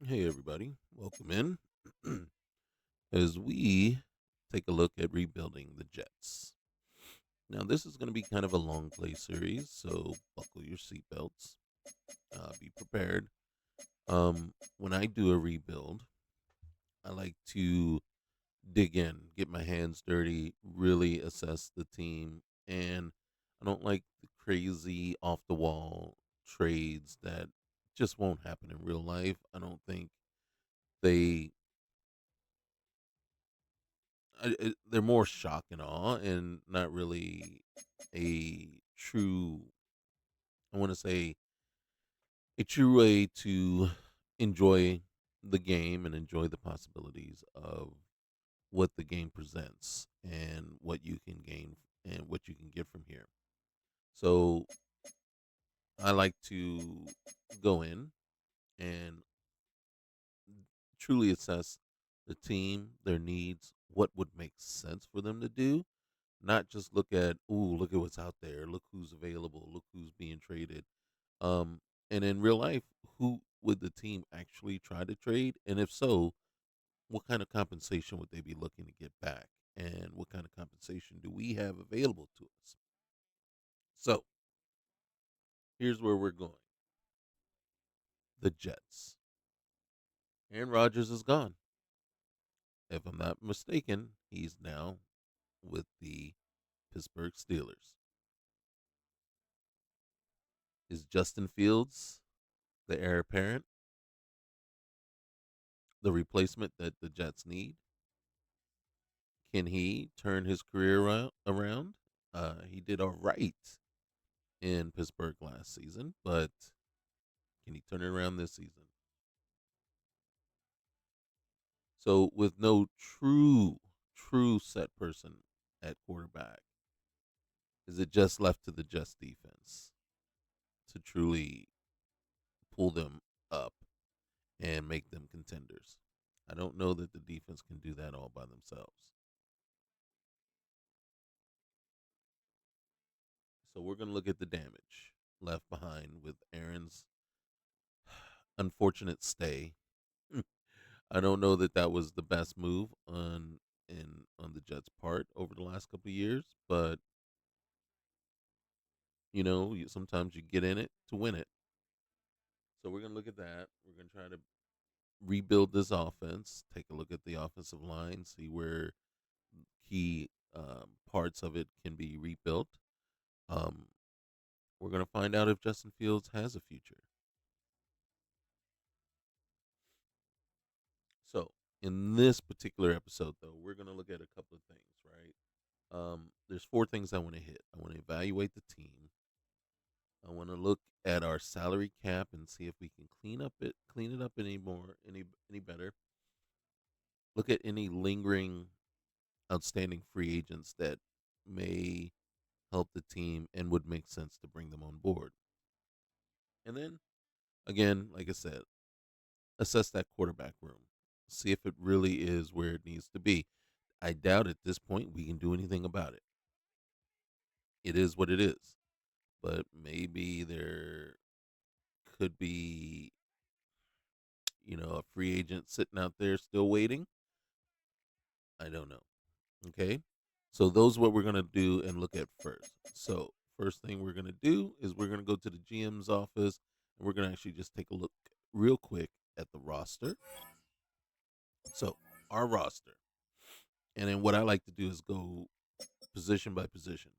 Hey, everybody, welcome in as we take a look at rebuilding the Jets. Now, this is going to be kind of a long play series, so buckle your seatbelts, be prepared. When I do a rebuild, I like to dig in, get my hands dirty, really assess the team, and I don't like the crazy off the wall trades that just won't happen in real life. I don't think they they're more shock and awe and not really a true, I want to say, a true way to enjoy the game and enjoy the possibilities of what the game presents and what you can gain and what you can get from here. So I like to go in and truly assess the team, their needs, what would make sense for them to do, not just look at, ooh, look at what's out there, look who's available, look who's being traded. Um, and in real life, who would the team actually try to trade? And if so, what kind of compensation would they be looking to get back? And what kind of compensation do we have available to us? So here's where we're going. The Jets. Aaron Rodgers is gone. If I'm not mistaken, he's now with the Pittsburgh Steelers. Is Justin Fields the heir apparent, the replacement that the Jets need? Can he turn his career around? He did all right in Pittsburgh last season, but can he turn it around this season? So, with no true set person at quarterback, is it just left to the Jets defense to truly pull them up and make them contenders? I don't know that the defense can do that all by themselves. So, we're going to look at the damage left behind with Aaron's unfortunate stay. I don't know that that was the best move on the Jets' part over the last couple of years, but sometimes you get in it to win it. So we're gonna look at that. We're gonna try to rebuild this offense. Take a look at the offensive line, see where key parts of it can be rebuilt. Um, we're gonna find out if Justin Fields has a future. So in this particular episode, though, we're gonna look at a couple of things, right? There's four things I want to hit. I want to evaluate the team. I want to look at our salary cap and see if we can clean it up any more, any better. Look at any lingering, outstanding free agents that may help the team and would make sense to bring them on board. And then, again, like I said, assess that quarterback room. See if it really is where it needs to be. I doubt at this point we can do anything about it. It is what it is. But maybe there could be, a free agent sitting out there still waiting. I don't know. Okay. So those are what we're gonna do and look at first. So first thing we're gonna do is we're gonna go to the GM's office and we're gonna actually just take a look real quick at the roster. So our roster. And then what I like to do is go position by position.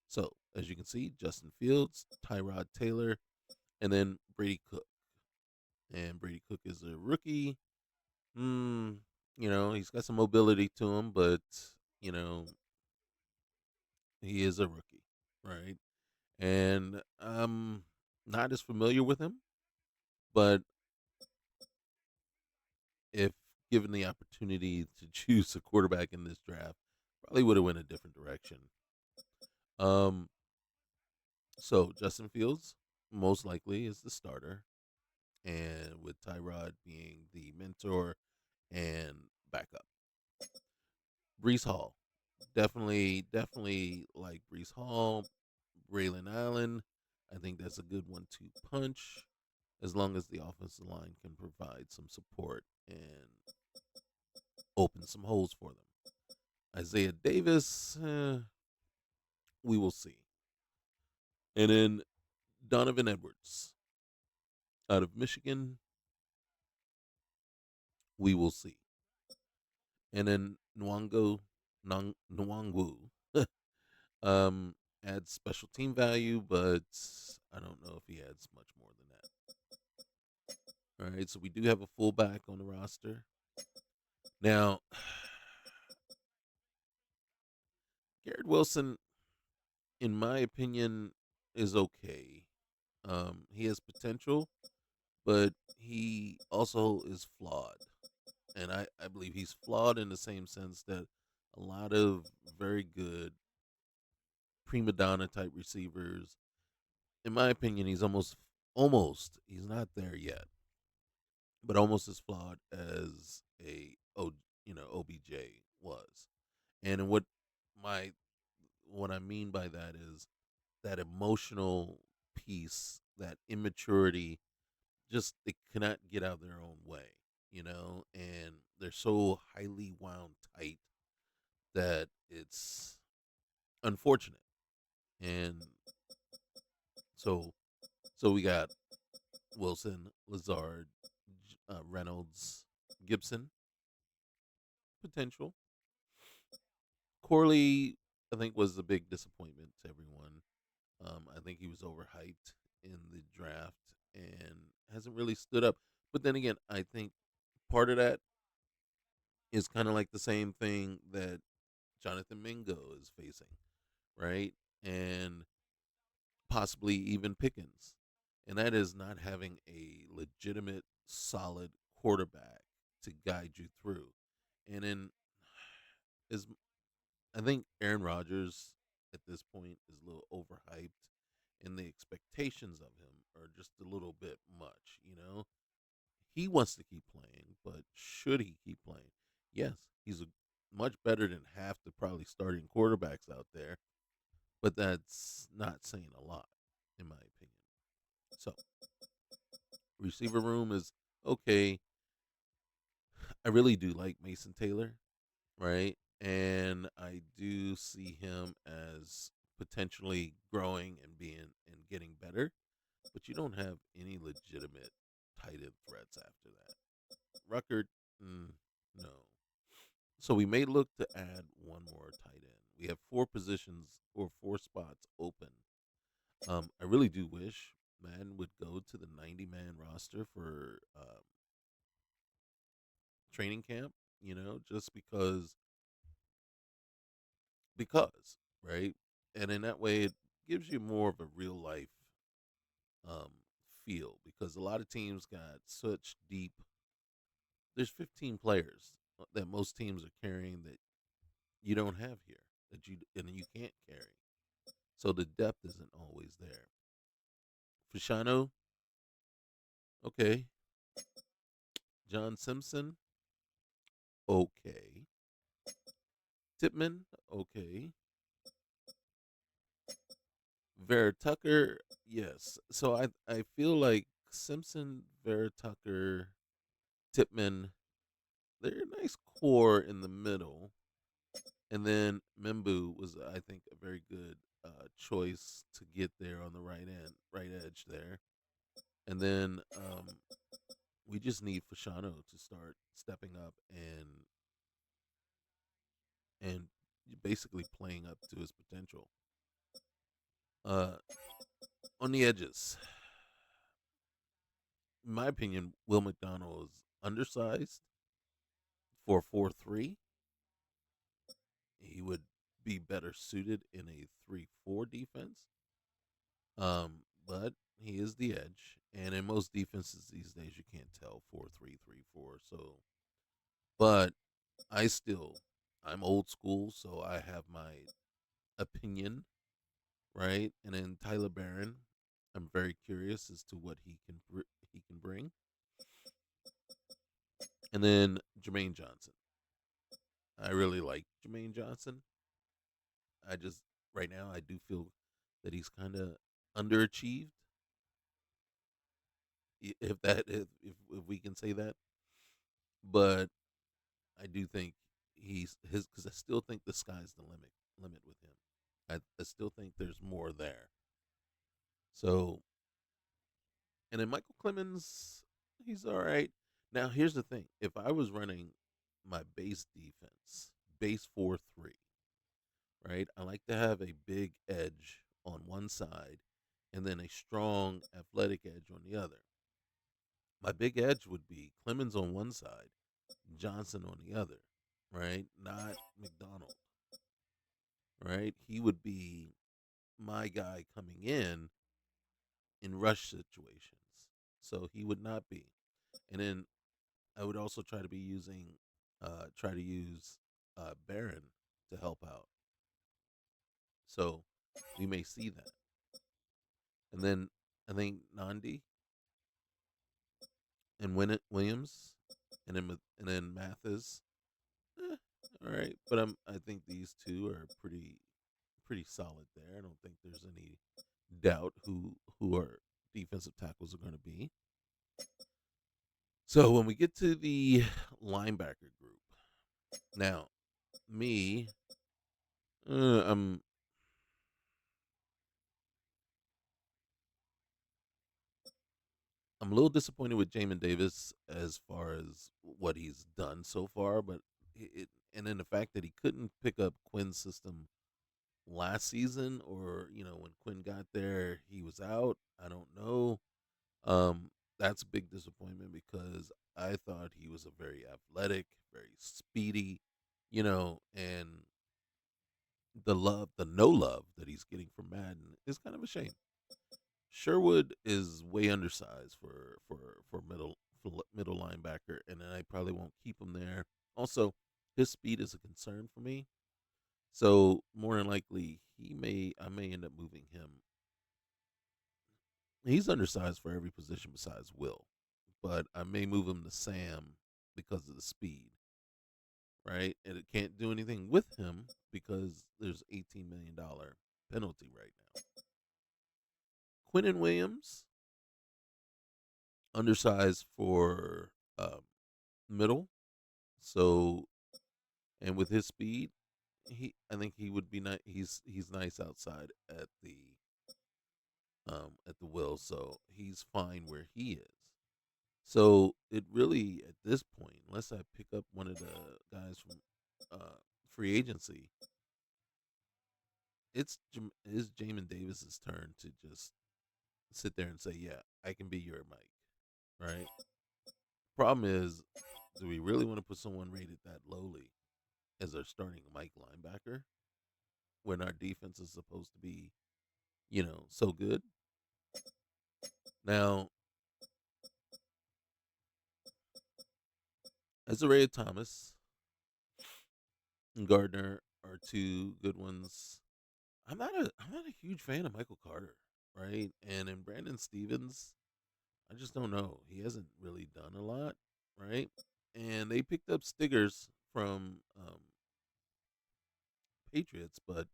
So as you can see, Justin Fields, Tyrod Taylor, and then Brady Cook. And Brady Cook is a rookie. Hmm, he's got some mobility to him, but you know, he is a rookie, right? And I'm not as familiar with him, but if given the opportunity to choose a quarterback in this draft, probably would have went a different direction. Um, so Justin Fields most likely is the starter, and with Tyrod being the mentor and backup. Breece Hall, definitely like Breece Hall, Braylon Allen. I think that's a good 1-2 punch as long as the offensive line can provide some support and open some holes for them. Isaiah Davis, we will see. And then Donovan Edwards out of Michigan, we will see. And then Nwangwu um, adds special team value, but I don't know if he adds much more than that. All right, so we do have a fullback on the roster. Now, Garrett Wilson, in my opinion, is okay. He has potential, but he also is flawed. And I believe he's flawed in the same sense that a lot of very good prima donna type receivers, in my opinion, he's almost he's not there yet, but almost as flawed as OBJ was. And my what I mean by that is that emotional piece, that immaturity, just they cannot get out of their own way, and they're so highly wound tight that it's unfortunate. And so so we got Wilson, Lazard, Reynolds, Gibson, potential. Corley, I think, was a big disappointment to everyone. I think he was overhyped in the draft and hasn't really stood up. But then again, I think part of that is kind of like the same thing that Jonathan Mingo is facing, right? And possibly even Pickens. And that is not having a legitimate, solid quarterback to guide you through. And then is I think Aaron Rodgers at this point is a little overhyped, and the expectations of him are just a little bit much. He wants to keep playing, but should he keep playing? Yes, he's much better than half the probably starting quarterbacks out there, but that's not saying a lot, in my opinion. So, receiver room is okay. I really do like Mason Taylor, right? And I do see him as potentially growing and getting better, but you don't have any legitimate tight end threats after that. Ruckert, no. So we may look to add one more tight end. We have four positions or four spots open. I really do wish Madden would go to the 90-man roster for training camp. Just because, right? And in that way, it gives you more of a real life um, feel because a lot of teams got such deep. There's 15 players that most teams are carrying that you don't have here and you can't carry. So the depth isn't always there. Fashano, okay. John Simpson, okay. Tipman, okay. Vera Tucker, yes. So I feel like Simpson, Vera Tucker, Tipman, they're a nice core in the middle. And then Membu was, I think, a very good choice to get there on the right edge there. And then we just need Fashano to start stepping up and basically playing up to his potential. Uh, on the edges, in my opinion, Will McDonald is undersized for 4-3. He would be better suited in a 3-4 defense. But he is the edge, and in most defenses these days you can't tell 4-3, 3-4. So, but I'm old school, so I have my opinion, right? And then Tyler Barron, I'm very curious as to what he can bring. And then Jermaine Johnson, I really like Jermaine Johnson. I just right now I do feel that he's kind of underachieved. if we can say that. But I do think he's his because I still think the sky's the limit with him. I still think there's more there. So and then Michael Clemens, he's all right. Now here's the thing: if I was running my base defense, base 4-3, right? I like to have a big edge on one side, and then a strong athletic edge on the other. My big edge would be Clemens on one side, Johnson on the other, right? Not McDonald, right? He would be my guy coming in rush situations. So he would not be. And then I would also try to use Barron to help out. So we may see that. And then I think Nandi and Williams, and then Mathis. Eh, all right, but I think these two are pretty solid there. I don't think there's any doubt who our defensive tackles are going to be. So when we get to the linebacker group, now me, uh, I'm I'm a little disappointed with Jamin Davis as far as what he's done so far, but and then the fact that he couldn't pick up Quinn's system last season, or when Quinn got there, he was out. I don't know. That's a big disappointment because I thought he was a very athletic, very speedy, and the no love that he's getting from Madden is kind of a shame. Sherwood is way undersized for middle linebacker, and I probably won't keep him there. Also, his speed is a concern for me, so more than likely I may end up moving him. He's undersized for every position besides Will, but I may move him to Sam because of the speed, right? And it can't do anything with him because there's $18 million penalty right now. Quinnen Williams, undersized for middle, so and with his speed, I think he would be nice. He's nice outside at the will, so he's fine where he is. So it really at this point, unless I pick up one of the guys from free agency, it's Jamin Davis's turn to just sit there and say, "Yeah, I can be your Mike." Right? Problem is, do we really want to put someone rated that lowly as our starting Mike linebacker when our defense is supposed to be, so good? Now, Desiree Thomas and Gardner are two good ones. I'm not a huge fan of Michael Carter, right? And in Brandon Stevens, I just don't know. He hasn't really done a lot, right? And they picked up Stiggers from Patriots, but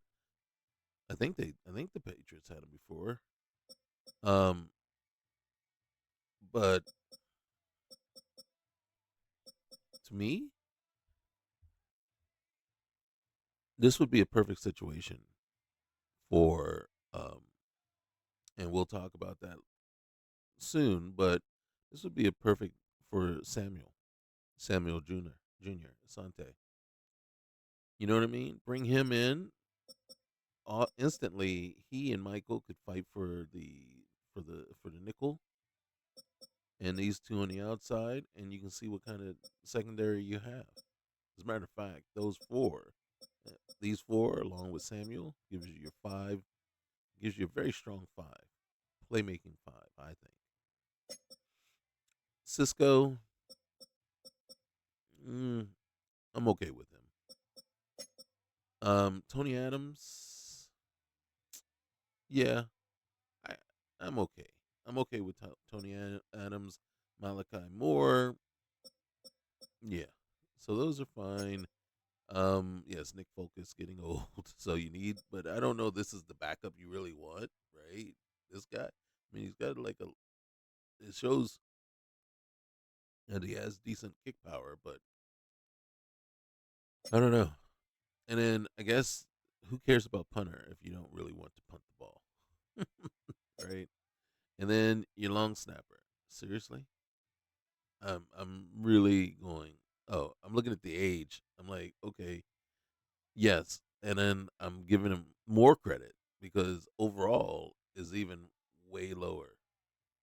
I think the Patriots had him before. Um, but to me, this would be a perfect situation for and we'll talk about that soon, but this would be a perfect for Samuel Jr. Asante. You know what I mean? Bring him in instantly. He and Michael could fight for the nickel, and these two on the outside, and you can see what kind of secondary you have. As a matter of fact, uh, these four, along with Samuel, gives you your five, gives you a very strong five, playmaking five. I think Cisco, mm, I'm okay with him. Tony Adams, yeah, I, I'm okay. I'm okay with Tony Adams, Malachi Moore, yeah. So those are fine. Yes, Nick Folk is getting old, so you need, but I don't know. This is the backup you really want, right? This guy. I mean, he's got like a it shows that he has decent kick power, but I don't know. And then I guess who cares about punter if you don't really want to punt the ball, right? And then your long snapper. Seriously, I'm really going. Oh, I'm looking at the age. I'm like, okay, yes, and then I'm giving him more credit because overall is even way lower.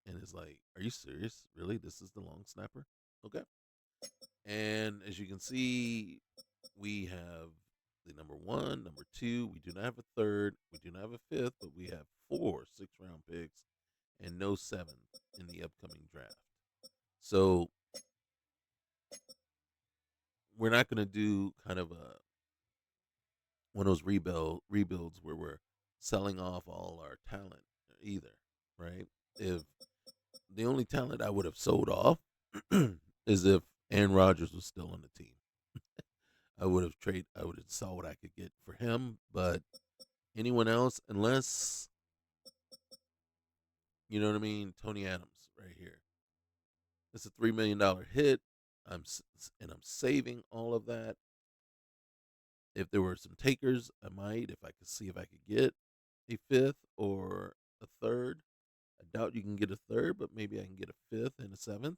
And it's like, are you serious? Really? This is the long snapper? Okay. And as you can see, we have the number one, number two. We do not have a third. We do not have a fifth, but we have four 6th-round picks and no seventh in the upcoming draft. So we're not going to do kind of a one of those rebuilds where we're selling off all our talent either, right? If the only talent I would have sold off is if Aaron Rodgers was still on the team. I would have saw what I could get for him, but anyone else, unless you know what I mean, Tony Adams right here. It's a $3 million hit. I'm saving all of that. If there were some takers, I might if I could see if I could get a fifth or a third. I doubt you can get a third, but maybe I can get a fifth and a seventh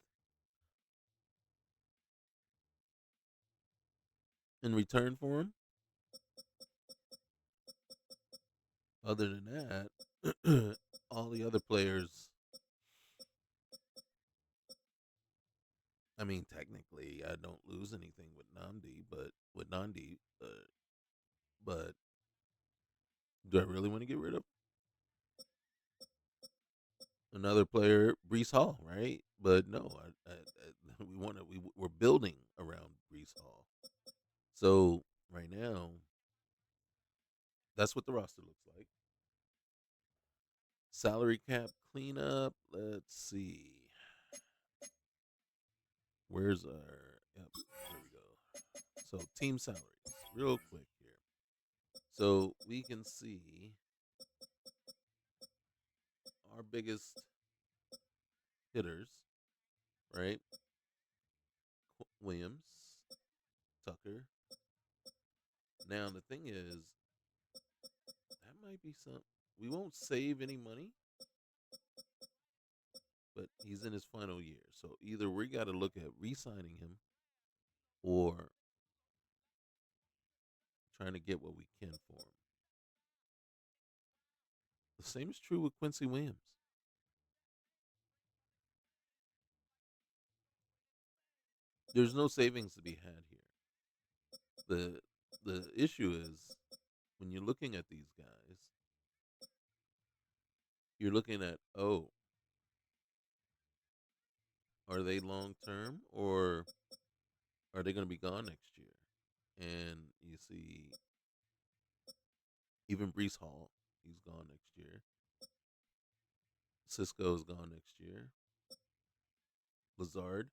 in return for him. Other than that, all the other players. I mean, technically, I don't lose anything with Nandi, but do I really want to get rid of another player, Breece Hall, right? But no, we want to. We're building around Breece Hall. So right now, that's what the roster looks like. Salary cap cleanup. Let's see. Where's our? Yep, there we go. So team salaries, real quick here. So we can see our biggest hitters, right? Williams, Tucker. Now the thing is, that might be some. We won't save any money, but he's in his final year. So either we got to look at re-signing him or trying to get what we can for him. The same is true with Quincy Williams. There's no savings to be had here. The issue is when you're looking at these guys, you're looking at, oh, are they long term or are they going to be gone next year? And you see, even Brees Hall, he's gone next year. Cisco's gone next year. Lazard.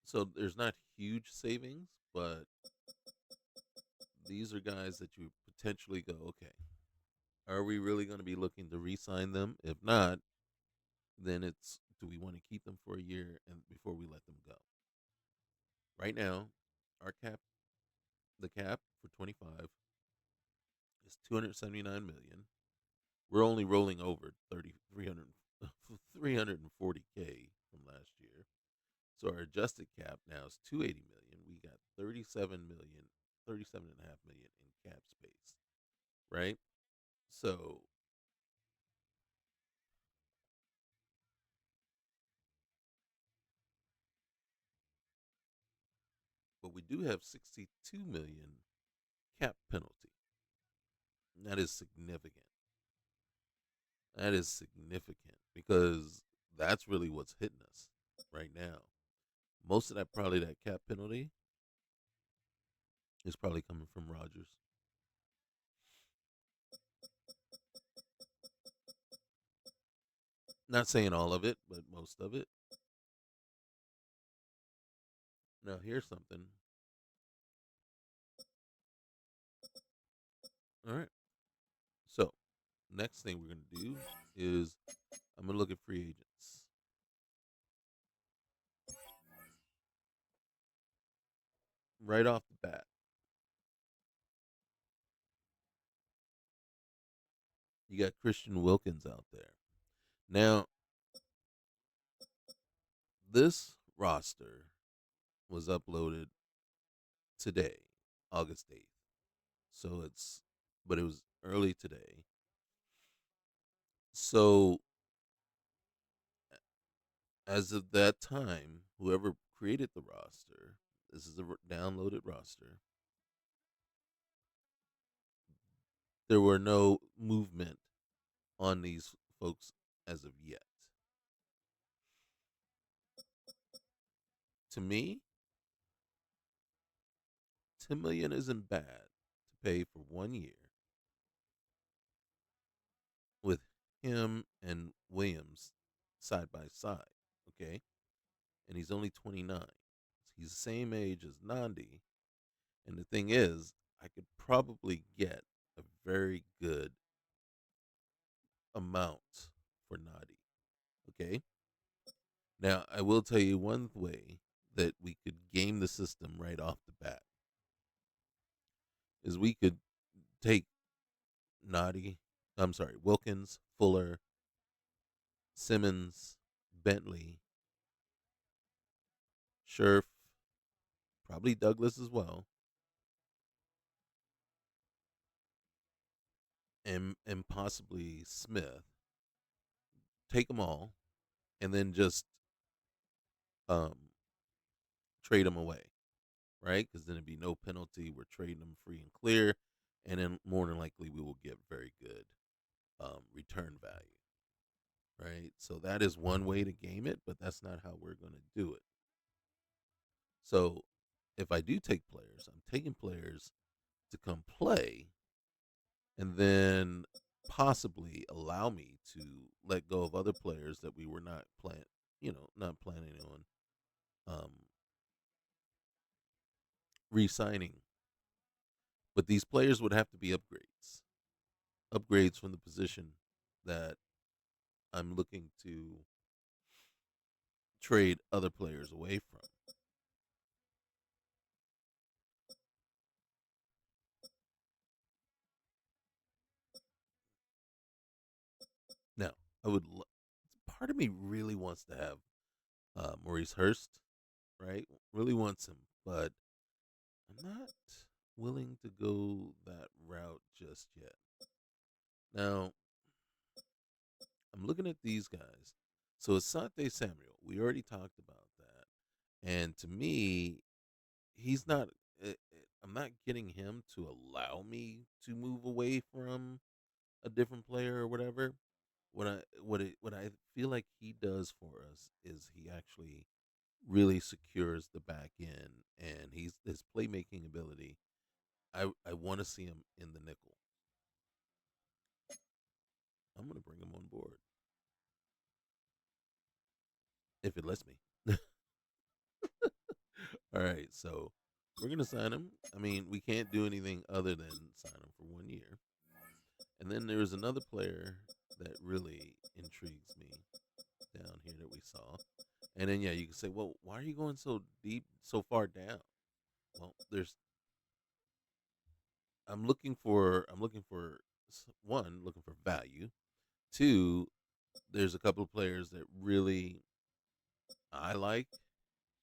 So there's not huge savings, but these are guys that you potentially go, okay, are we really going to be looking to re-sign them? If not, then it's do we want to keep them for a year and before we let them go? Right now, our cap, the cap for 25 is 279 million. We're only rolling over 340K from last year. So our adjusted cap now is 280 million. We got 37 million, 37.5 million in cap space, right? So, but we do have 62 million cap penalty. That is significant. That is significant because that's really what's hitting us right now. Most of that cap penalty is probably coming from Rodgers. Not saying all of it, but most of it. Now here's something. All right. So next thing we're gonna do is I'm gonna look at free agents right off the bat. You got Christian Wilkins out there. Now, this roster was uploaded today, August 8th. So but it was early today. So, as of that time, whoever created the roster, this is a downloaded roster, there were no movement on these folks as of yet. To me, 10 million isn't bad to pay for 1 year with him and Williams side by side. Okay, and he's only 29. He's the same age as Nandi, and the thing is, I could probably get a very good amount for Nandi. Okay, now I will tell you one way that we could game the system right off the bat is we could take Nadi, I'm sorry, Wilkins, Fuller, Simmons, Bentley, Scherf, probably Douglas as well, and possibly Smith. Take them all, and then just um, trade them away, right? Because then it'd be no penalty. We're trading them free and clear, and then more than likely we will get very good return value, right? So that is one way to game it, but that's not how we're going to do it. So if I do take players, I'm taking players to come play and then possibly allow me to let go of other players that we were not not planning on re-signing. But these players would have to be upgrades from the position that I'm looking to trade other players away from. Now, I would. Part of me really wants to have Maurice Hurst, right? Really wants him, but I'm not willing to go that route just yet. Now, I'm looking at these guys. So Asante Samuel, we already talked about that, and to me, he's not. I'm not getting him to allow me to move away from a different player or whatever. What I feel like he does for us is he actually really secures the back end, and his playmaking ability. I want to see him in the nickel. I'm gonna bring him on board if it lets me. All right, so we're gonna sign him. I mean, we can't do anything other than sign him for 1 year. And then there's another player that really intrigues me down here that we saw. And then yeah, you can say, well, why are you going so deep, so far down? Well, there's I'm looking for one, looking for value. Two, there's a couple of players that really I like,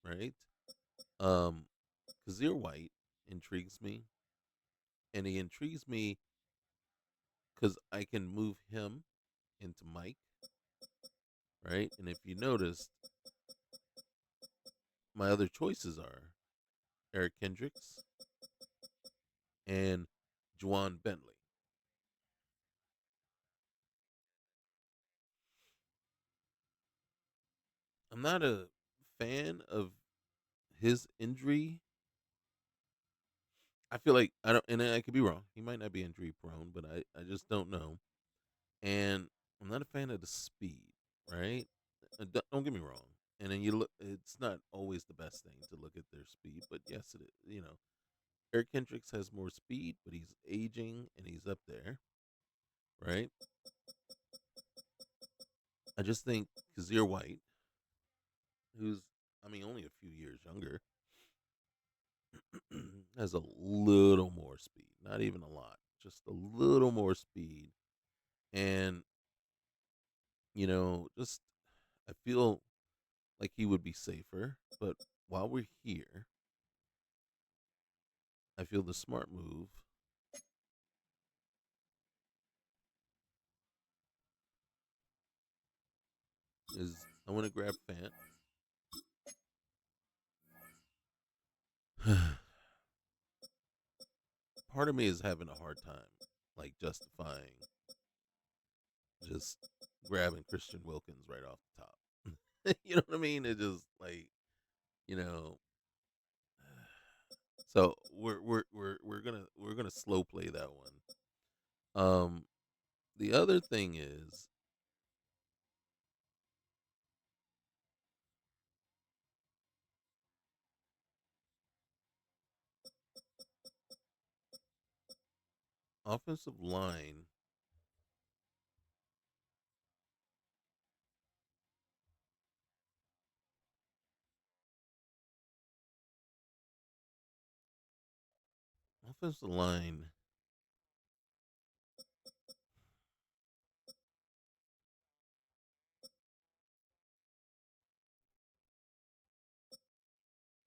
right? Um, Kazir White intrigues me, and he intrigues me because I can move him into Mike, right? And if you notice, my other choices are Eric Kendricks and Juwan Bentley. I'm not a fan of his injury. I feel like I don't, and I could be wrong. He might not be injury prone, but I just don't know. And I'm not a fan of the speed, right? Don't get me wrong. And then you look, it's not always the best thing to look at their speed, but yes, it is. Eric Kendricks has more speed, but he's aging and he's up there, right? I just think Kazir White, who's, I mean, only a few years younger, has a little more speed. Not even a lot, just a little more speed. And, just I feel like he would be safer. But while we're here, I feel the smart move is I want to grab Fant. Part of me is having a hard time, like, justifying just grabbing Christian Wilkins right off the top. You know what I mean? It just like, you know. So we're gonna slow play that one. The other thing is offensive line. Offensive line.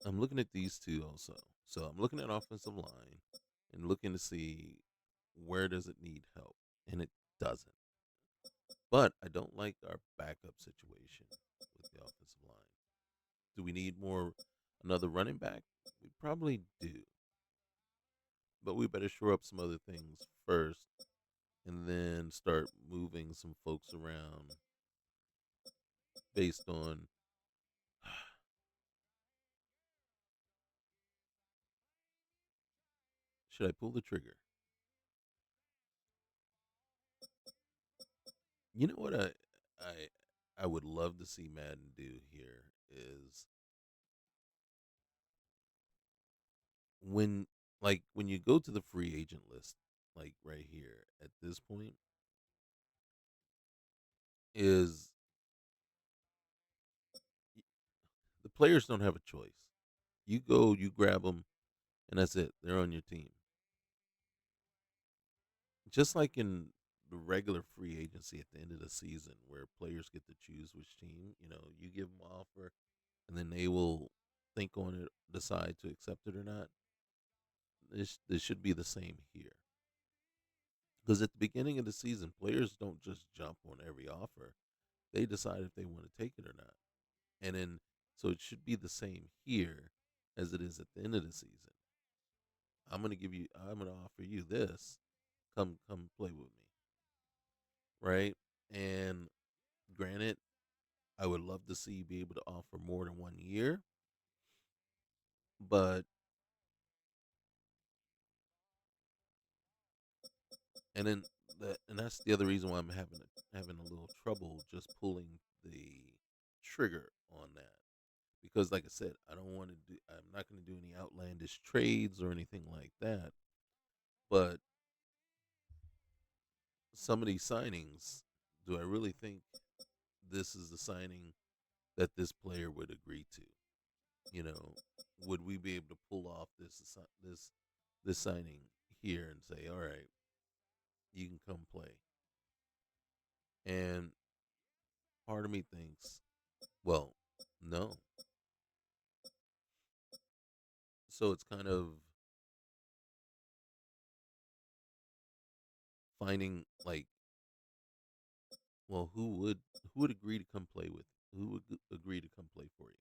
I'm looking at these two also. So I'm looking at offensive line and looking to see where does it need help, and it doesn't. But I don't like our backup situation with the offensive line. Do we need another running back? We probably do. But we better shore up some other things first and then start moving some folks around based on. Should I pull the trigger? You know what I I would love to see Madden do here is when when you go to the free agent list, like right here at this point, is the players don't have a choice. You go, you grab them, and that's it. They're on your team. Just like in the regular free agency at the end of the season, where players get to choose which team, you give them an offer, and then they will think on it, decide to accept it or not. This should be the same here. Because at the beginning of the season, players don't just jump on every offer. They decide if they want to take it or not. And then, so it should be the same here as it is at the end of the season. I'm going to offer you this. Come play with me. Right. And granted, I would love to see you be able to offer more than 1 year. But, and then, and that's the other reason why I'm having a little trouble just pulling the trigger on that. Because like I said, I'm not going to do any outlandish trades or anything like that. But some of these signings, do I really think this is the signing that this player would agree to? You know, would we be able to pull off this signing here and say, all right, you can come play? And part of me thinks, well, no. So it's kind of finding like, well, who would agree to come play with? Who would agree to come play for you?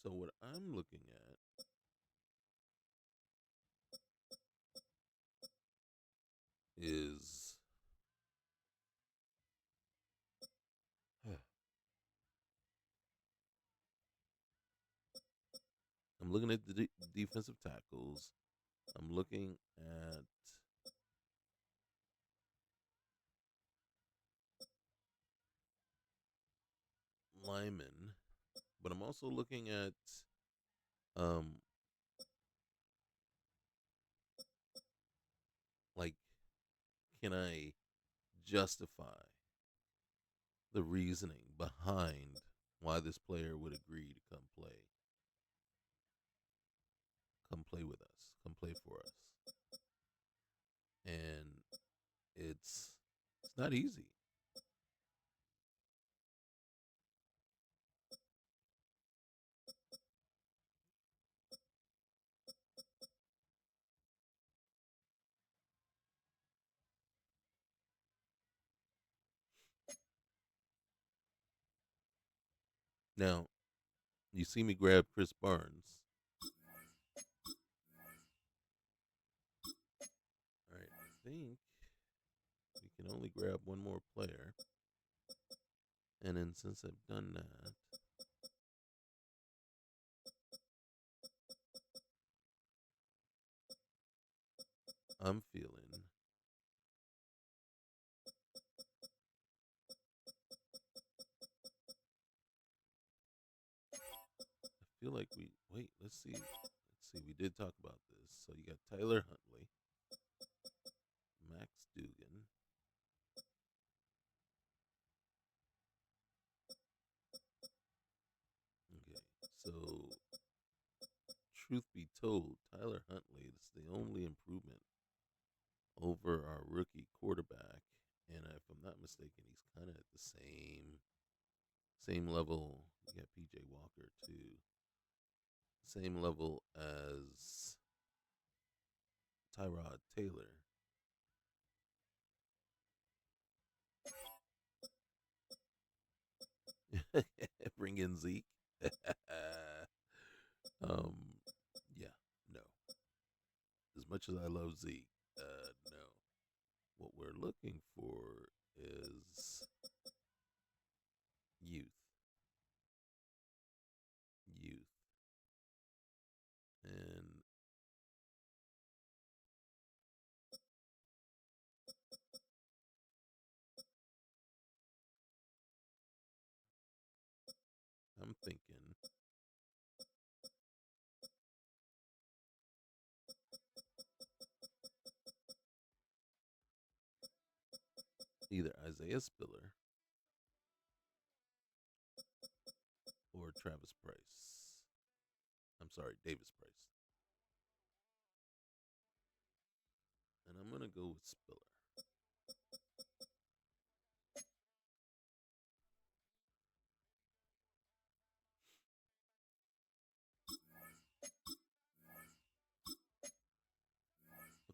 So what I'm looking at is I'm looking at the defensive tackles. I'm looking at linemen, but I'm also looking at um can I justify the reasoning behind why this player would agree to come play with us, come play for us, and it's not easy. Now, you see me grab Chris Barnes. All right, I think we can only grab one more player. And then since I've done that, I'm feeling I feel like let's see. We did talk about this. So you got Tyler Huntley, Max Dugan. Okay, so truth be told, Tyler Huntley is the only improvement over our rookie quarterback, and if I'm not mistaken, he's kind of at the same level. You got PJ Walker too, same level as Tyrod Taylor. Bring in Zeke. um, yeah, no. As much as I love Zeke, no. What we're looking for is youth, youth, and I'm thinking either Isaiah Spiller or Travis Price. I'm sorry, Davis Price. And I'm going to go with Spiller.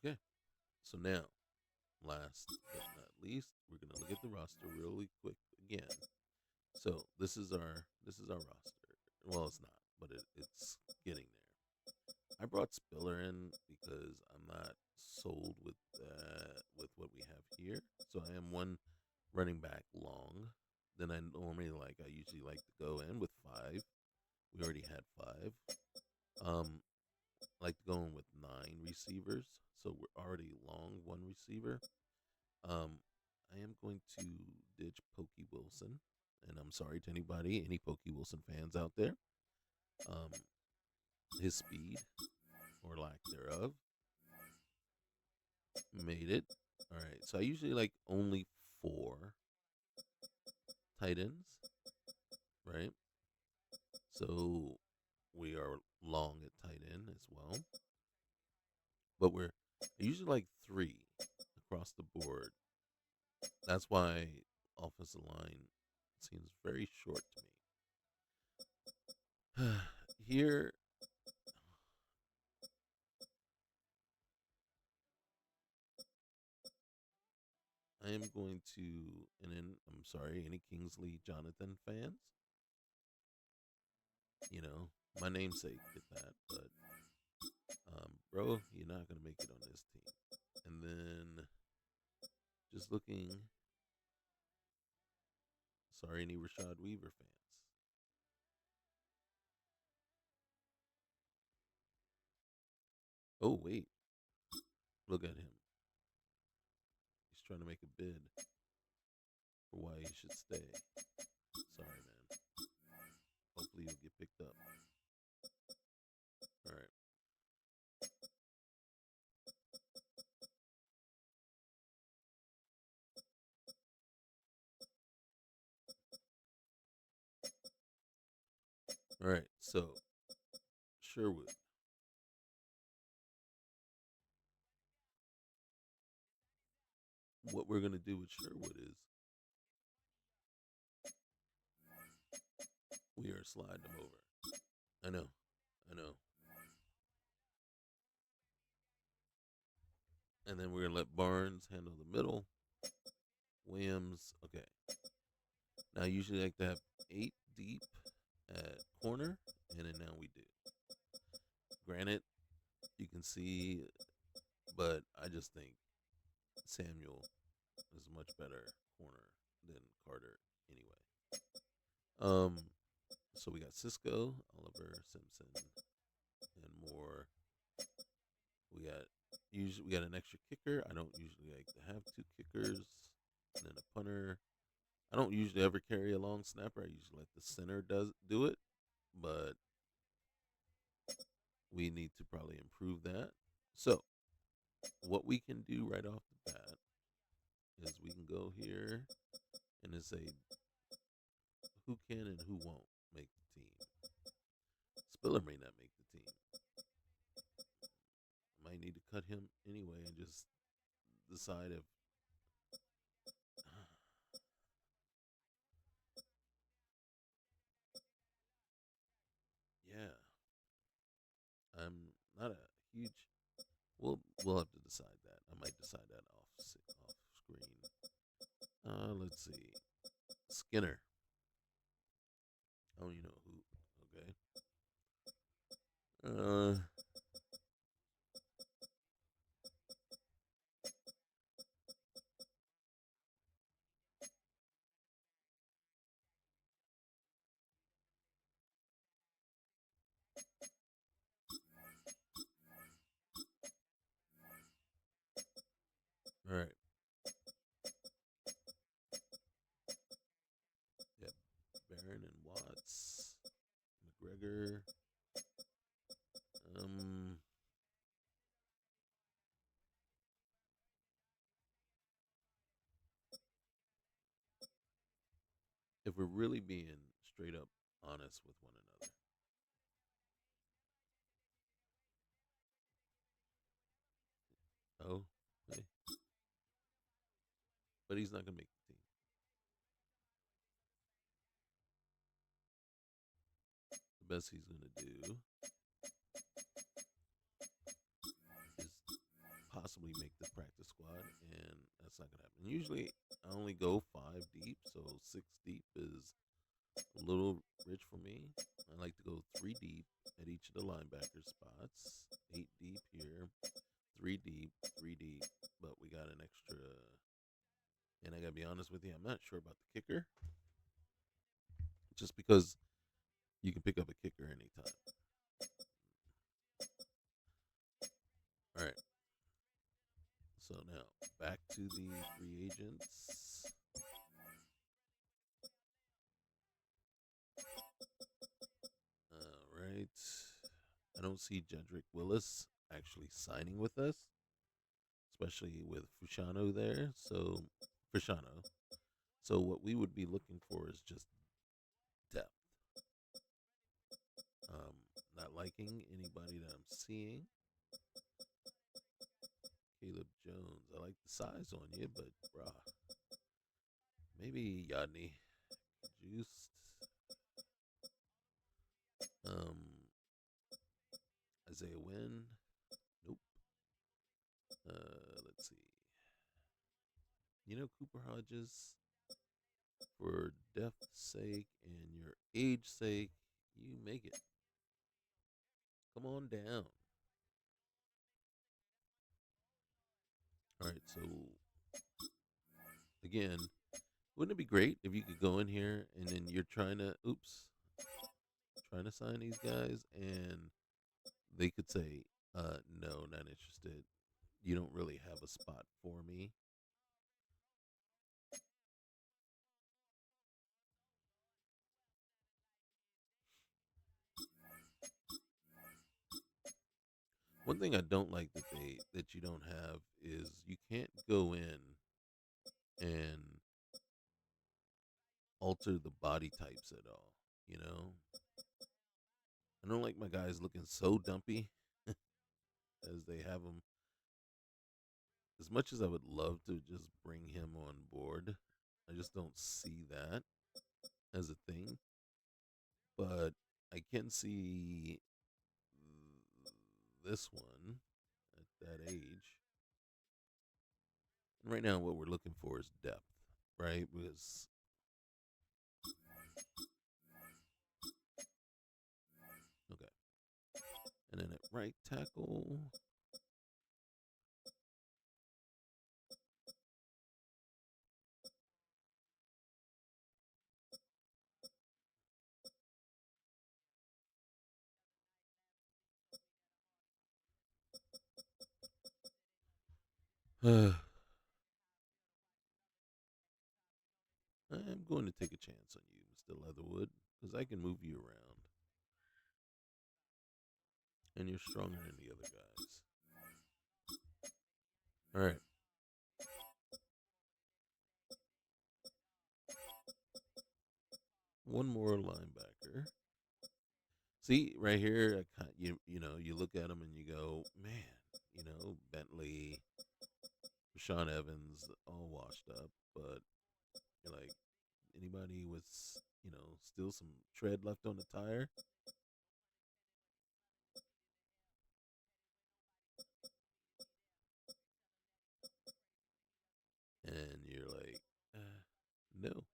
Okay, so now, last but not least, we're going to look at the roster really quick again. So this is our roster. Well, it's not, but it's getting there. I brought Spiller in because I'm not sold with what we have here. So I am one running back long than I normally like. I usually like to go in with five. We already had five. I like to go in with nine receivers. So we're already long one receiver. I am going to ditch Pokey Wilson, and I'm sorry to any Pokey Wilson fans out there. Um, his speed or lack thereof made it. All right, so I usually like only four tight ends, right? So we are long at tight end as well, but I usually like three across the board. That's why offensive line seems very short to me. Here, I am going to, and then I'm sorry, any Kingsley Jonathan fans, my namesake did that, but bro, you're not gonna make it on this team. And then just looking, sorry, any Rashad Weaver fans. Oh wait, look at him. He's trying to make a bid for why he should stay. Sorry, man. Hopefully he'll get picked up. All right. All right, so Sherwood. What we're gonna do with Sherwood is we are sliding them over. I know, I know. And then we're gonna let Barnes handle the middle. Williams, okay. Now I usually like to have 8 deep at corner, and then now we do. Granted, you can see, but I just think Samuel is a much better corner than Carter anyway. Um, so we got Cisco, Oliver, Simpson, and more. We got we got an extra kicker. I don't usually like to have 2 kickers, and then a punter. I don't usually ever carry a long snapper. I usually let the center do it, but we need to probably improve that. So what we can do right off the bat is we can go here and then say who can and who won't make the team. Spiller may not make the team. I might need to cut him anyway and just decide if yeah, I'm not a huge. We'll have to decide that. I might decide that off screen. Let's see. Skinner. Oh, you know who? Okay. All right. Yeah. Barron and Watts. McGregor. If we're really being straight up honest with one another. Oh, hey. But he's not gonna make the team. The best he's gonna do is possibly make the practice squad, and that's not gonna happen. Usually, I only go 5 deep, so 6 deep is a little rich for me. I like to go 3 deep at each of the linebacker spots. 8 deep here, 3 deep, 3 deep. But we got an extra. And I gotta be honest with you, I'm not sure about the kicker, just because you can pick up a kicker anytime. All right. So now back to the free agents. All right. I don't see Jedrick Willis actually signing with us, especially with Fushano there. So Fushano. So what we would be looking for is just depth. Not liking anybody that I'm seeing. Caleb Jones. I like the size on you, but brah. Maybe Yadney. Juiced. Um, Isaiah Wynn. Nope. Let's see. You know, Cooper Hodges, for depth's sake and your age sake, you make it. Come on down. All right, so again, wouldn't it be great if you could go in here and then you're trying to sign these guys and they could say, no, not interested. You don't really have a spot for me. One thing I don't like that you don't have is you can't go in and alter the body types at all. You know, I don't like my guys looking so dumpy as they have them. As much as I would love to just bring him on board, I just don't see that as a thing. But I can see this one at that age. And right now, what we're looking for is depth, right? Because okay, and then at right tackle, I'm going to take a chance on you, Mr. Leatherwood, because I can move you around, and you're stronger than the other guys. All right. One more linebacker. See right here, you look at them and you go, man, Bentley, Rashawn Evans, all washed up, but you're like anybody with still some tread left on the tire, and you're like, no.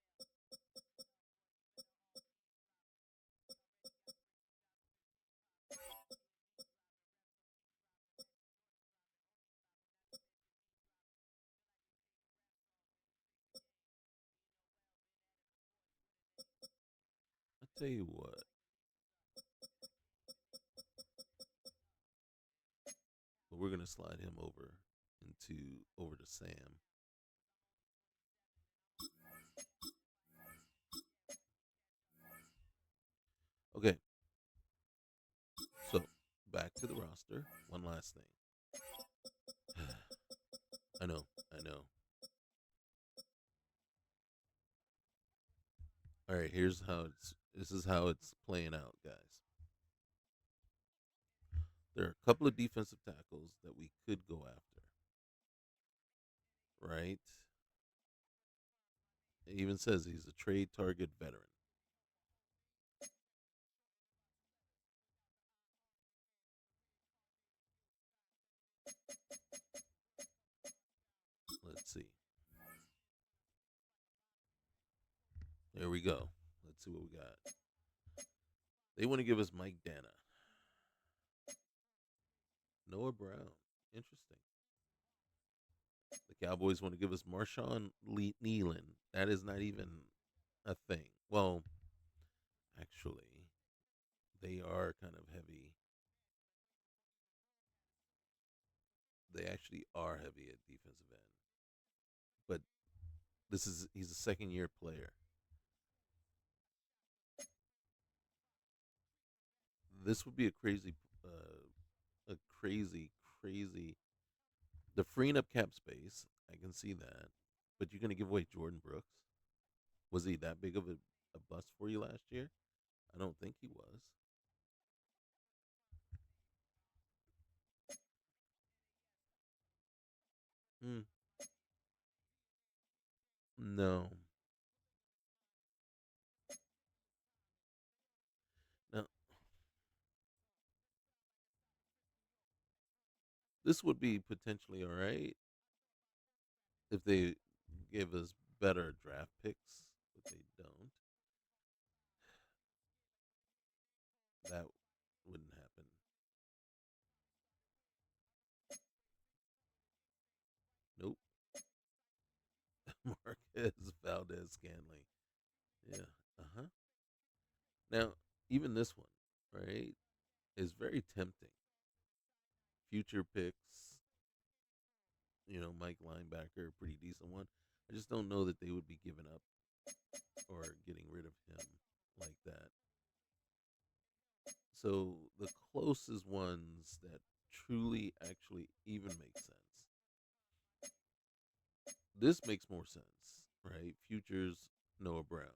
I tell you what, but we're gonna slide him over to Sam. Okay, so back to the roster. One last thing. I know, I know. All right, here's how it's. This is how it's playing out, guys. There are a couple of defensive tackles that we could go after, right? It even says he's a trade target veteran. Let's see. There we go. Let's see what we got. They want to give us Mike Dana, Noah Brown. Interesting. The Cowboys want to give us Marshawn Nealon. That is not even a thing. Well, actually, they are kind of heavy. They actually are heavy at defensive end. But he's a second year player. This would be a crazy. The freeing up cap space, I can see that. But you're going to give away Jordan Brooks. Was he that big of a bust for you last year? I don't think he was. Hmm. No. Now, this would be potentially all right if they gave us better draft picks, but they don't. That wouldn't happen. Nope. Marquez Valdez Scanley. Yeah. Uh huh. Now, even this one, right, is very tempting. Future picks, Mike linebacker, pretty decent one. I just don't know that they would be giving up or getting rid of him like that. So the closest ones that truly actually even make sense. This makes more sense, right? Futures Noah Brown.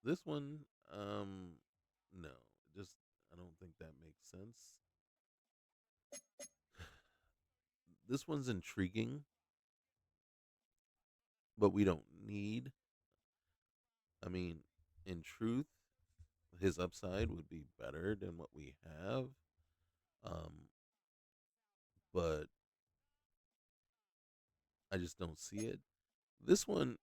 This one, no, I don't think that makes sense. This one's intriguing, but we don't need. I mean, in truth, his upside would be better than what we have. Um, but I just don't see it. This one,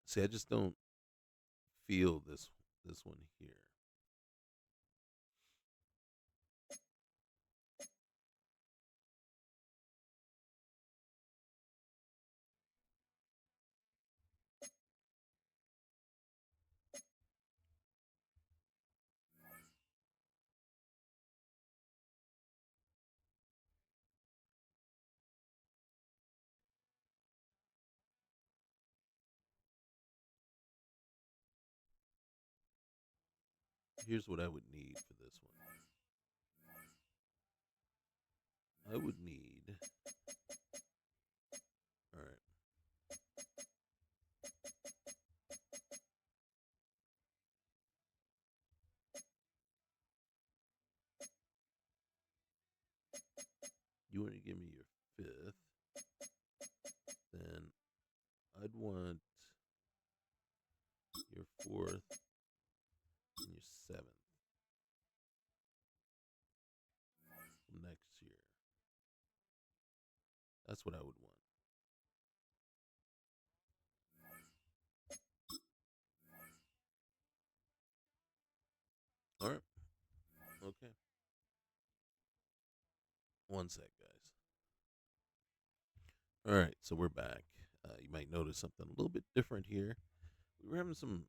see, I just don't feel this one here. Here's what I would need for this one. I would need. All right. You want to give me your fifth, then I'd want your fourth and your seventh next year. That's what I would want. All right. Okay. One sec, guys. All right. So we're back. You might notice something a little bit different here. We were having some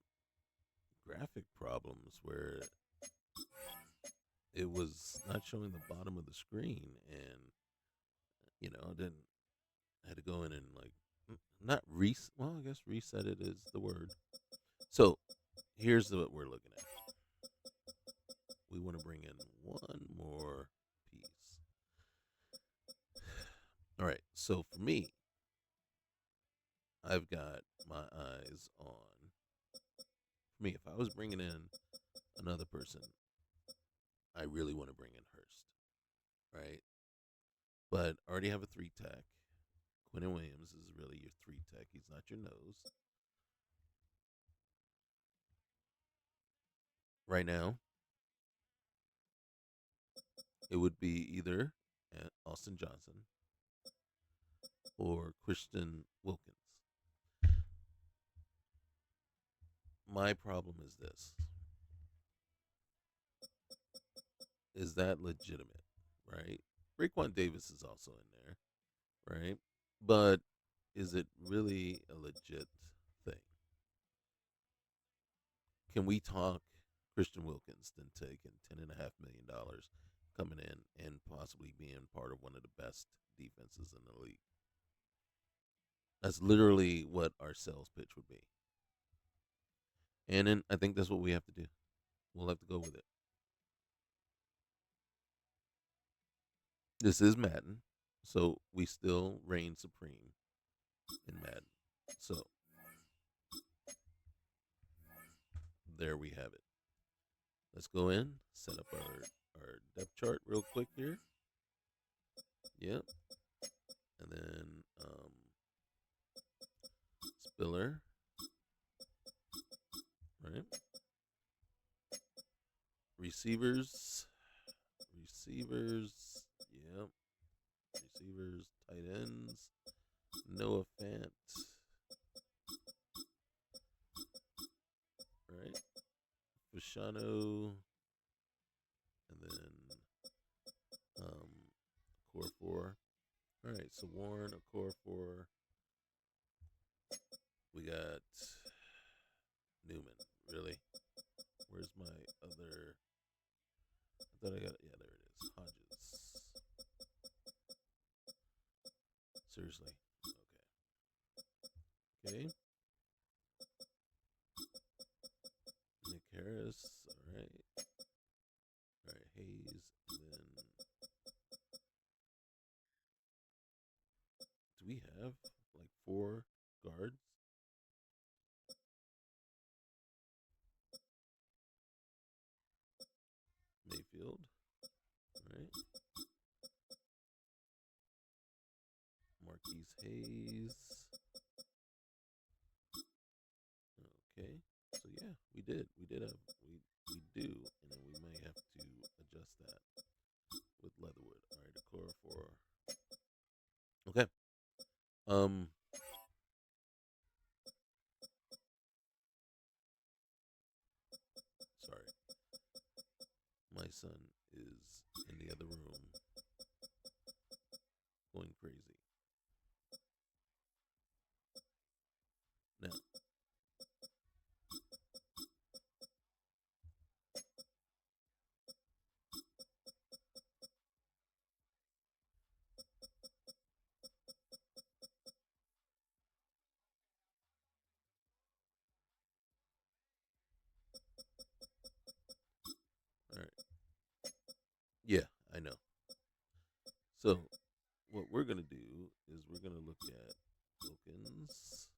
graphic problems where it was not showing the bottom of the screen, and I had to go in and like not reset. Well, I guess reset it is the word. So here's what we're looking at. We want to bring in one more piece. All right. So for me, I've got my eyes on. For me, if I was bringing in another person, I really want to bring in Hurst, right? But I already have a 3 tech. Quinnen Williams is really your 3 tech. He's not your nose. Right now, it would be either Austin Johnson or Christian Wilkins. My problem is this. Is that legitimate, right? Raekwon Davis is also in there, right? But is it really a legit thing? Can we talk Christian Wilkins than taking $10.5 million coming in and possibly being part of one of the best defenses in the league? That's literally what our sales pitch would be. And then I think that's what we have to do. We'll have to go with it. This is Madden, so we still reign supreme in Madden. So there we have it. Let's go in, set up our depth chart real quick here. Yep. And then Spiller. Right. Receivers. Yep. Receivers, tight ends. Noah Fant. Right. Fashano. And then core 4. All right, so Warren, a core 4. We got Newman. Really? Where's my other? I thought I got it. Yeah, there it is. Hodges. Seriously. Okay. Nick Harris. All right. All right. Hayes. And then 4 guards. Mayfield, right? Marquise Hayes. Okay, so yeah, we did have we do, and then we may have to adjust that with Leatherwood. All right, a core 4. Okay. Sorry. My son is in the other room going crazy. Now, all right. Yeah, I know. So, what we're going to do is we're going to look at tokens.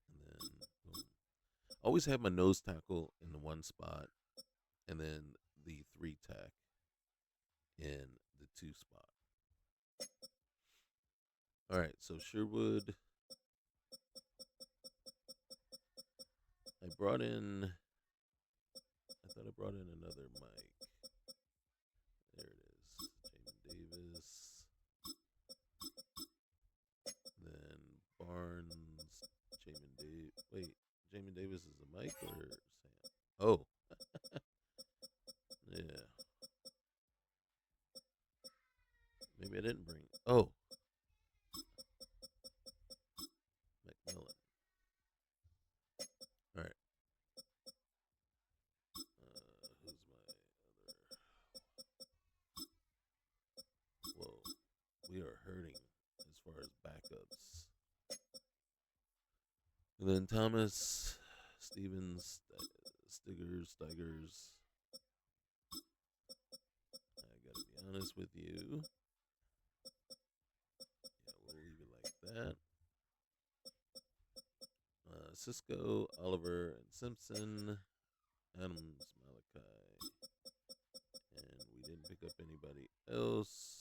And then, boom. Always have my nose tackle in the one spot, and then the 3 tack in the 2 spot. All right, so Sherwood. I thought I brought in another mic. There it is. Jamin Davis. Then Barnes. Jamin Davis. Wait, Jamin Davis is the mic or Sam? Oh. Yeah. Maybe I didn't bring. Oh. McMillan. All right. Who's my other? Whoa. We are hurting as far as backups. And then Thomas, Stevens, Stigers. I gotta be honest with you. Yeah, we'll leave it like that. Cisco, Oliver, and Simpson, Adams, Malachi, and we didn't pick up anybody else.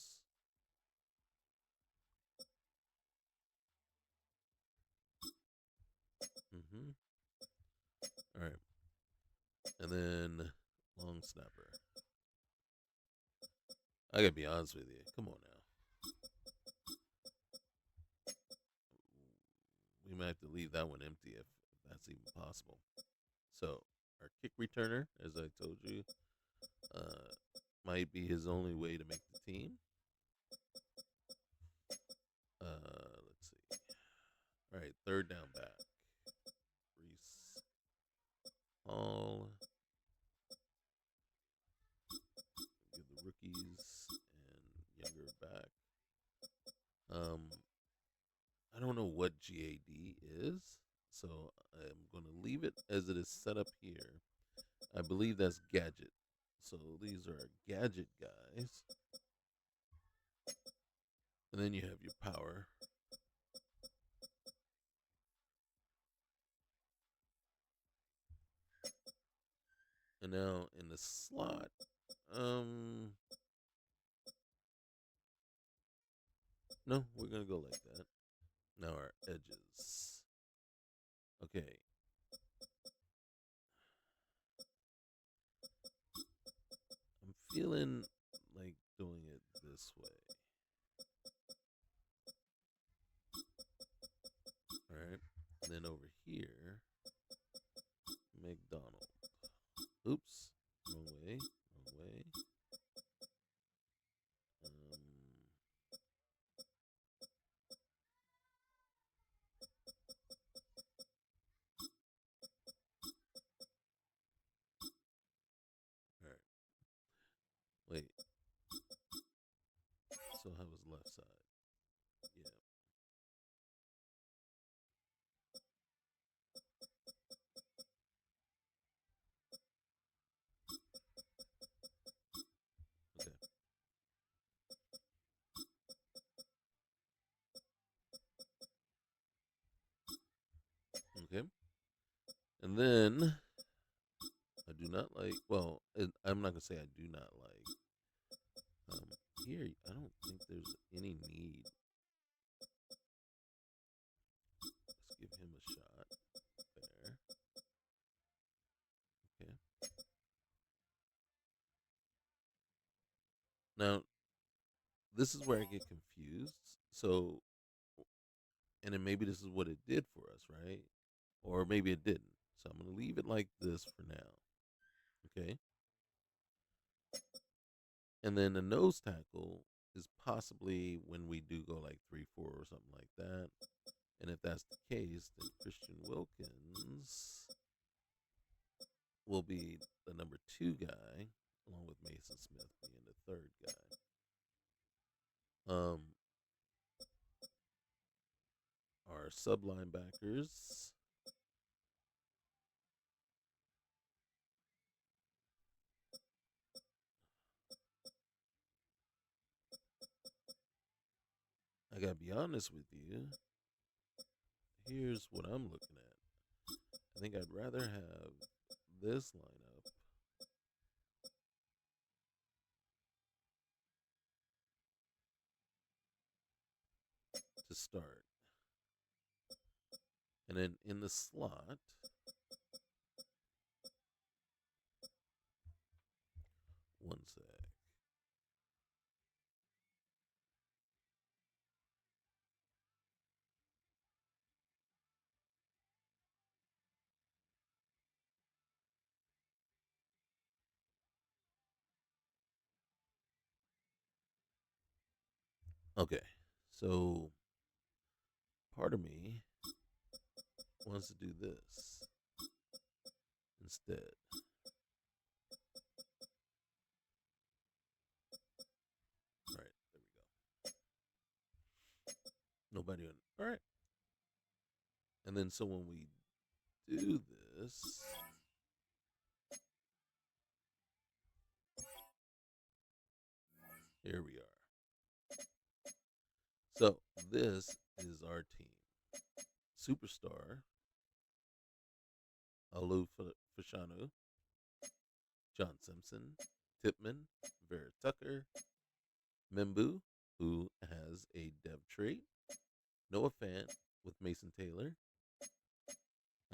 All right, and then long snapper. I gotta be honest with you. Come on now. We might have to leave that one empty if that's even possible. So our kick returner, as I told you, might be his only way to make the team. Let's see. All right, third down back. Breece, Hall. Give the rookies and younger back. I don't know what GAD is, so I'm going to leave it as it is set up here. I believe that's gadget. So these are gadget guys. And then you have your power. And now in the slot, no, we're going to go like that. Now our edges. Okay. I'm feeling like doing it this way. Alright. And then over here, McDonald. Oops. Wrong way. Wait. So how was left side? Yeah. Okay. Okay. And then I do not like, well, I'm not going to say I do not like. Here, I don't think there's any need. Let's give him a shot. There. Okay. Now, this is where I get confused. So, and then maybe this is what it did for us, right? Or maybe it didn't. So I'm going to leave it like this for now. Okay. And then the nose tackle is possibly when we do go like 3-4 or something like that. And if that's the case, then Christian Wilkins will be the number 2 guy, along with Mason Smith being the 3rd guy. Our sub linebackers. I gotta be honest with you. Here's what I'm looking at. I think I'd rather have this lineup to start. And then in the slot, one sec. Okay, so part of me wants to do this instead. All right, there we go. Nobody on. All right. And then so when we do this, here we are. So this is our team. Superstar, Alu Fashanu, John Simpson, Tipman, Vera Tucker, Membu, who has a dev trait, Noah Fant with Mason Taylor,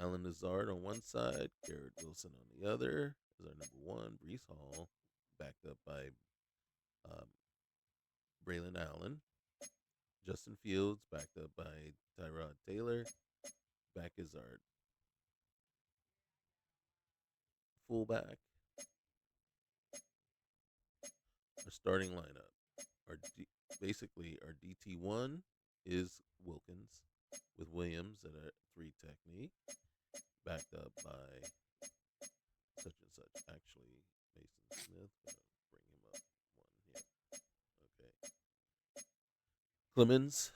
Alan Lazard on one side, Garrett Wilson on the other is our number 1, Breece Hall, backed up by Braylon Allen, Justin Fields, backed up by Tyrod Taylor. Back is our fullback. Our starting lineup. Basically, our DT1 is Wilkins with Williams at a 3 technique, backed up by such and such. Actually, Mason Smith. Gonna bring him up 1. Yeah. Okay. Clemens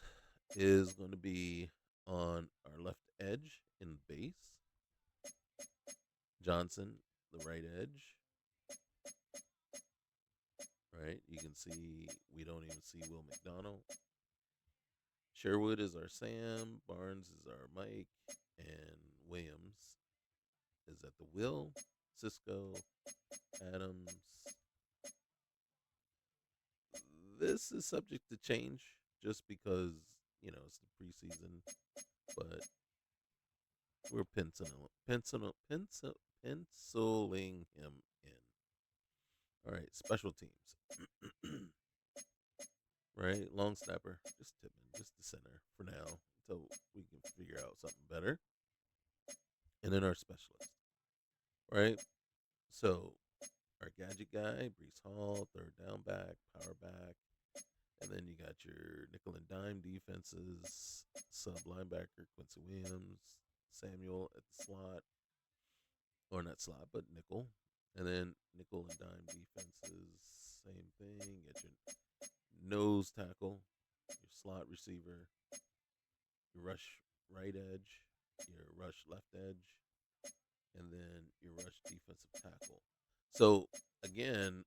is going to be on our left edge in base. Johnson, the right edge. Right, you can see we don't even see Will McDonald. Sherwood is our Sam, Barnes is our Mike, and Williams is at the Will. Cisco, Adams. This is subject to change just because, it's the preseason, but we're penciling him in. All right, special teams. Right, long snapper, just Tipman, just the center for now until we can figure out something better. And then our specialist, right? So our gadget guy, Breece Hall, 3rd down back, power back. And then you got your nickel and dime defenses, sub linebacker, Quinnen Williams, Samuel at the slot, or not slot, but nickel. And then nickel and dime defenses, same thing. Get your nose tackle, your slot receiver, your rush right edge, your rush left edge, and then your rush defensive tackle. So again,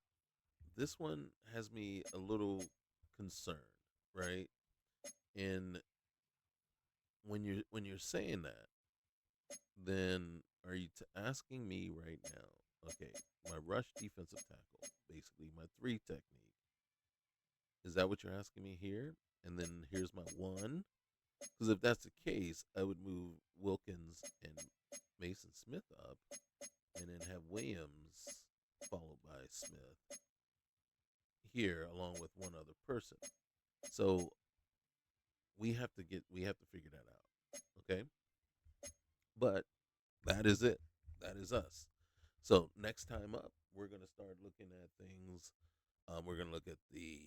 this one has me a little concerned, right? And when you're saying that, then are you asking me right now? Okay, my rush defensive tackle, basically my three technique. Is that what you're asking me here? And then here's my one. Because if that's the case, I would move Wilkins and Mason Smith up, and then have Williams followed by Smith here, along with one other person. So we have to figure that out. Okay, but that is it. That is us. So next time up, we're gonna start looking at things. We're gonna look at the.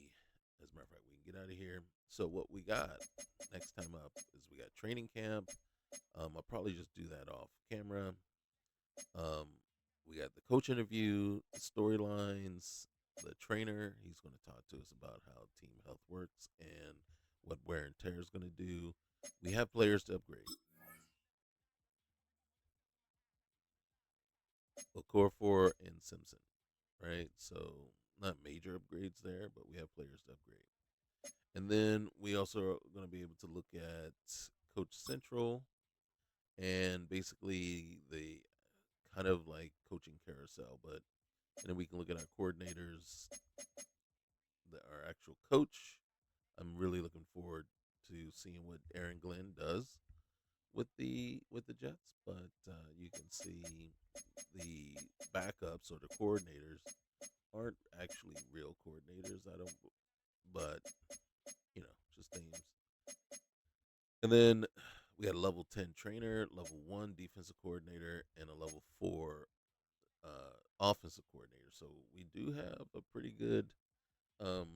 As a matter of fact, we can get out of here. So what we got next time up is we got training camp. I'll probably just do that off camera. Um, we got the coach interview, the storylines, the trainer. He's going to talk to us about how team health works and what wear and tear is going to do. We have players to upgrade. Okorafor and Simpson, right? So not major upgrades there, but we have players to upgrade. And then we also are going to be able to look at Coach Central and basically the kind of like coaching carousel, but and then we can look at our coordinators, our actual coach. I'm really looking forward to seeing what Aaron Glen does with the Jets, but you can see the backups or the coordinators aren't actually real coordinators. I don't, but just names. And then we had a level 10 trainer, level 1 defensive coordinator, and a level 4 offensive coordinator. So we do have a pretty good, um,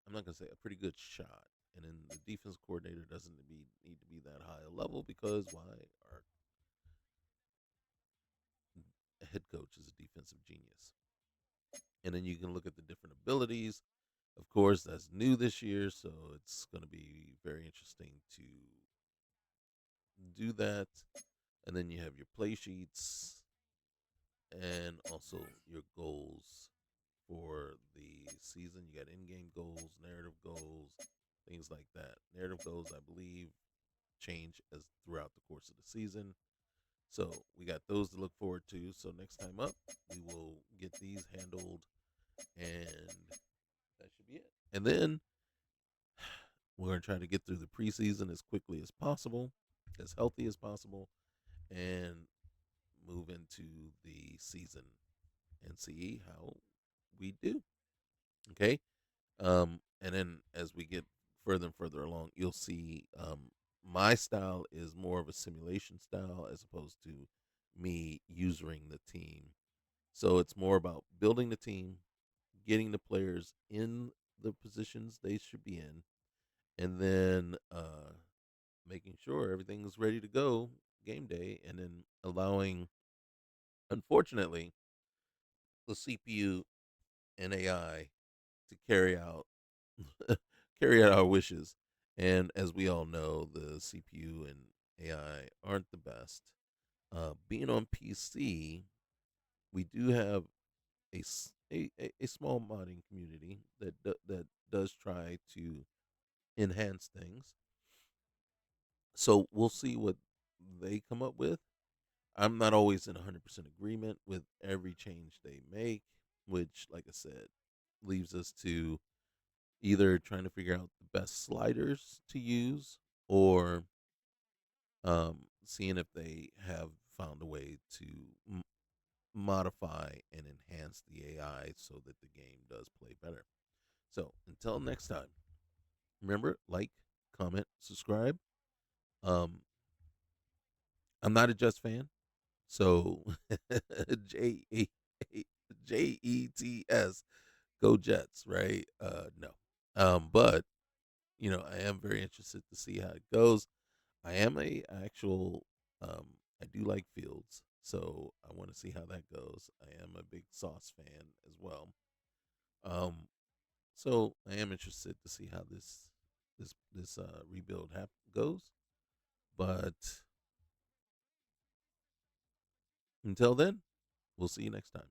I'm not going to say a pretty good shot. And then the defense coordinator doesn't need to be that high a level because why? Our head coach is a defensive genius. And then you can look at the different abilities. Of course, that's new this year, so it's going to be very interesting to do that. And then you have your play sheets and also your goals for the season. You got in-game goals, narrative goals, things like that. Narrative goals, I believe, change as throughout the course of the season. So we got those to look forward to. So next time up, we will get these handled, and that should be it. And then we're going to try to get through the preseason as quickly as possible, as healthy as possible, and move into the season and see how we do. Okay. And then as we get further and further along, you'll see my style is more of a simulation style as opposed to me using the team. So it's more about building the team, getting the players in the positions they should be in, and then making sure everything's ready to go game day, and then allowing, unfortunately, the CPU and AI to carry out our wishes. And as we all know, the CPU and AI aren't the best. Being on PC, we do have a small modding community that does try to enhance things. So we'll see what they come up with. I'm not always in 100% agreement with every change they make, which, like I said, leaves us to either trying to figure out the best sliders to use or seeing if they have found a way to modify and enhance the AI so that the game does play better. So until next time, remember, like, comment, subscribe. Um, I'm not a Jets fan, so J E Jets, go Jets, right? No, but I am very interested to see how it goes. I am a actual, I do like Fields, so I want to see how that goes. I am a big Sauce fan as well. So I am interested to see how this rebuild goes. But until then, we'll see you next time.